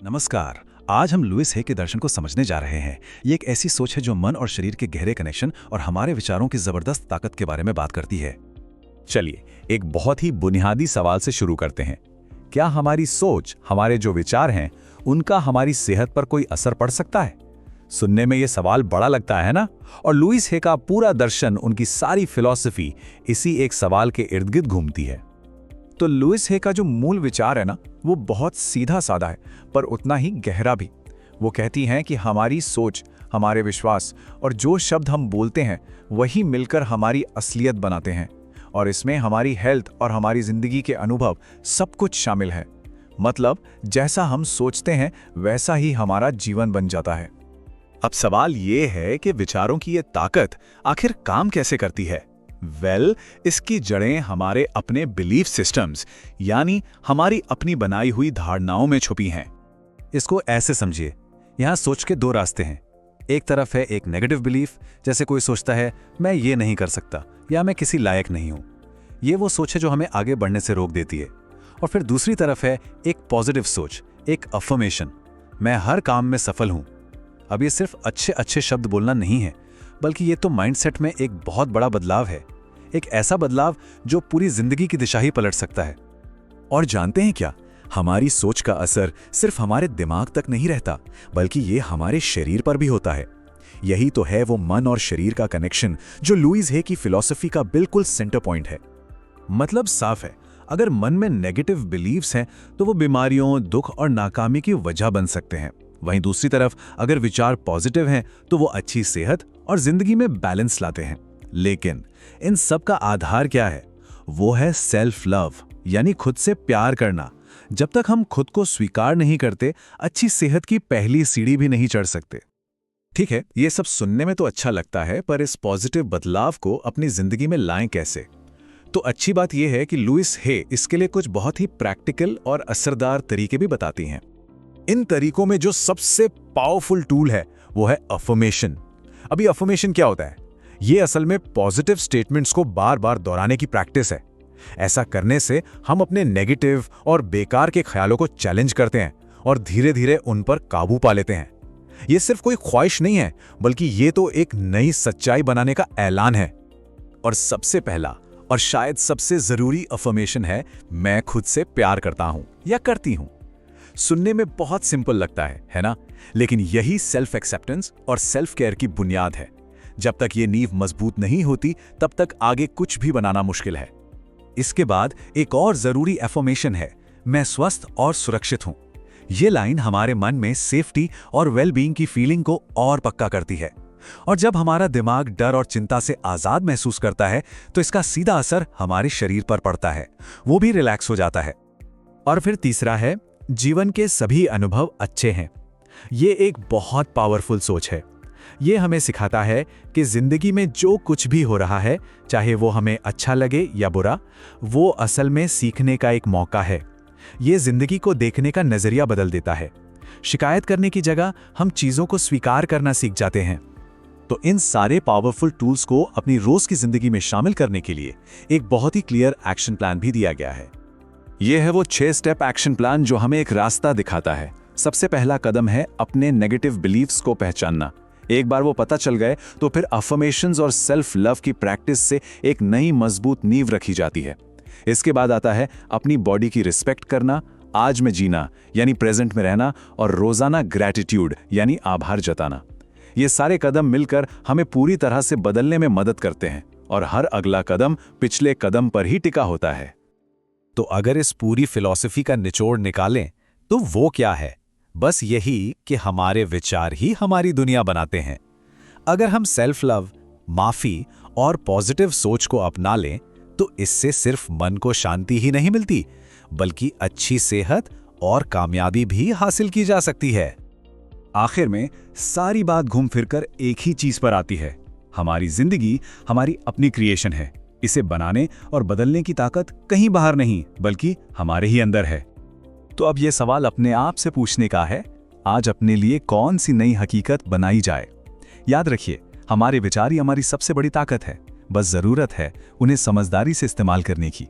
नमस्कार। आज हम लुइस हे के दर्शन को समझने जा रहे हैं। ये एक ऐसी सोच है जो मन और शरीर के गहरे कनेक्शन और हमारे विचारों की जबरदस्त ताकत के बारे में बात करती है। चलिए एक बहुत ही बुनियादी सवाल से शुरू करते हैं। क्या हमारी सोच, हमारे जो विचार हैं, उनका हमारी सेहत पर कोई असर पड़ सकता है? सुनने में ये सवाल बड़ा लगता है ना? और लुइस हे का पूरा दर्शन, उनकी सारी फिलॉसफी इसी एक सवाल के इर्द गिर्द घूमती है। तो लुइस हे का जो मूल विचार है ना, वो बहुत सीधा साधा है पर उतना ही गहरा भी। वो कहती हैं कि हमारी सोच, हमारे विश्वास और जो शब्द हम बोलते हैं वही मिलकर हमारी असलियत बनाते हैं, और इसमें हमारी हेल्थ और हमारी जिंदगी के अनुभव सब कुछ शामिल है। मतलब जैसा हम सोचते हैं वैसा ही हमारा जीवन बन जाता है। अब सवाल ये है कि विचारों की ये ताकत आखिर काम कैसे करती है? इसकी जड़ें हमारे अपने बिलीफ सिस्टम्स, यानी हमारी अपनी बनाई हुई धारणाओं में छुपी हैं। इसको ऐसे समझिए, यहाँ सोच के दो रास्ते हैं। एक तरफ है एक नेगेटिव बिलीफ, जैसे कोई सोचता है मैं ये नहीं कर सकता या मैं किसी लायक नहीं हूँ। ये वो सोच है जो हमें आगे बढ़ने से रोक देती है। और फिर दूसरी तरफ है एक पॉजिटिव सोच, एक अफर्मेशन, मैं हर काम में सफल हूँ। अब ये सिर्फ अच्छे अच्छे शब्द बोलना नहीं है, बल्कि ये तो माइंडसेट में एक बहुत बड़ा बदलाव है। एक ऐसा बदलाव जो पूरी जिंदगी की दिशा ही पलट सकता है। और जानते हैं क्या, हमारी सोच का असर सिर्फ हमारे दिमाग तक नहीं रहता, बल्कि ये हमारे शरीर पर भी होता है। यही तो है वो मन और शरीर का कनेक्शन जो लुइस हे की फिलॉसफी का बिल्कुल सेंटर पॉइंट है। मतलब साफ है, अगर मन में नेगेटिव बिलीव्स हैं तो वो बीमारियों, दुख और नाकामी की वजह बन सकते हैं। वहीं दूसरी तरफ अगर विचार पॉजिटिव हैं तो वो अच्छी सेहत और जिंदगी में बैलेंस लाते हैं। लेकिन इन सब का आधार क्या है? वो है सेल्फ लव, यानी खुद से प्यार करना। जब तक हम खुद को स्वीकार नहीं करते, अच्छी सेहत की पहली सीढ़ी भी नहीं चढ़ सकते। ठीक है, ये सब सुनने में तो अच्छा लगता है, पर इस पॉजिटिव बदलाव को अपनी जिंदगी में लाएं कैसे? तो अच्छी बात यह है कि लुइस हे इसके लिए कुछ बहुत ही प्रैक्टिकल और असरदार तरीके भी बताती हैं। इन तरीकों में जो सबसे पावरफुल टूल है वो है अफर्मेशन। अभी अफर्मेशन क्या होता है? ये असल में पॉजिटिव स्टेटमेंट्स को बार बार दोहराने की प्रैक्टिस है। ऐसा करने से हम अपने नेगेटिव और बेकार के ख्यालों को चैलेंज करते हैं और धीरे धीरे उन पर काबू पा लेते हैं। ये सिर्फ कोई ख्वाहिश नहीं है, बल्कि ये तो एक नई सच्चाई बनाने का ऐलान है। और सबसे पहला और शायद सबसे जरूरी अफर्मेशन है, मैं खुद से प्यार करता हूं या करती हूं। सुनने में बहुत सिंपल लगता है ना? लेकिन यही सेल्फ एक्सेप्टेंस और सेल्फ केयर की बुनियाद है। जब तक ये नींव मजबूत नहीं होती, तब तक आगे कुछ भी बनाना मुश्किल है। इसके बाद एक और जरूरी अफर्मेशन है, मैं स्वस्थ और सुरक्षित हूं। ये लाइन हमारे मन में सेफ्टी और वेलबीइंग की फीलिंग को और पक्का करती है। और जब हमारा दिमाग डर और चिंता से आजाद महसूस करता है, तो इसका सीधा असर हमारे शरीर पर पड़ता है, वो भी रिलैक्स हो जाता है। और फिर तीसरा है, जीवन के सभी अनुभव अच्छे हैं। ये एक बहुत पावरफुल सोच है। ये हमें सिखाता है कि जिंदगी में जो कुछ भी हो रहा है, चाहे वो हमें अच्छा लगे या बुरा, वो असल में सीखने का एक मौका है। ये जिंदगी को देखने का नजरिया बदल देता है। शिकायत करने की जगह हम चीजों को स्वीकार करना सीख जाते हैं। तो इन सारे पावरफुल टूल्स को अपनी रोज की जिंदगी में शामिल करने के लिए एक बहुत ही क्लियर एक्शन प्लान भी दिया गया है। यह है वो 6 स्टेप एक्शन प्लान जो हमें एक रास्ता दिखाता है। सबसे पहला कदम है अपने नेगेटिव बिलीफ्स को पहचानना। एक बार वो पता चल गए तो फिर अफर्मेशंस और सेल्फ लव की प्रैक्टिस से एक नई मजबूत नींव रखी जाती है। इसके बाद आता है अपनी बॉडी की रिस्पेक्ट करना, आज में जीना यानी प्रेजेंट में रहना, और रोजाना ग्रैटिट्यूड यानी आभार जताना। ये सारे कदम मिलकर हमें पूरी तरह से बदलने में मदद करते हैं, और हर अगला कदम पिछले कदम पर ही टिका होता है। तो अगर इस पूरी फिलॉसफी का निचोड़ निकालें तो वो क्या है? बस यही कि हमारे विचार ही हमारी दुनिया बनाते हैं। अगर हम सेल्फ लव, माफी और पॉजिटिव सोच को अपना लें तो इससे सिर्फ मन को शांति ही नहीं मिलती, बल्कि अच्छी सेहत और कामयाबी भी हासिल की जा सकती है। आखिर में सारी बात घूम फिरकर एक ही चीज पर आती है, हमारी जिंदगी हमारी अपनी क्रिएशन है। इसे बनाने और बदलने की ताकत कहीं बाहर नहीं, बल्कि हमारे ही अंदर है। तो अब यह सवाल अपने आप से पूछने का है, आज अपने लिए कौन सी नई हकीकत बनाई जाए? याद रखिए, हमारे विचार ही हमारी सबसे बड़ी ताकत है। बस जरूरत है उन्हें समझदारी से इस्तेमाल करने की।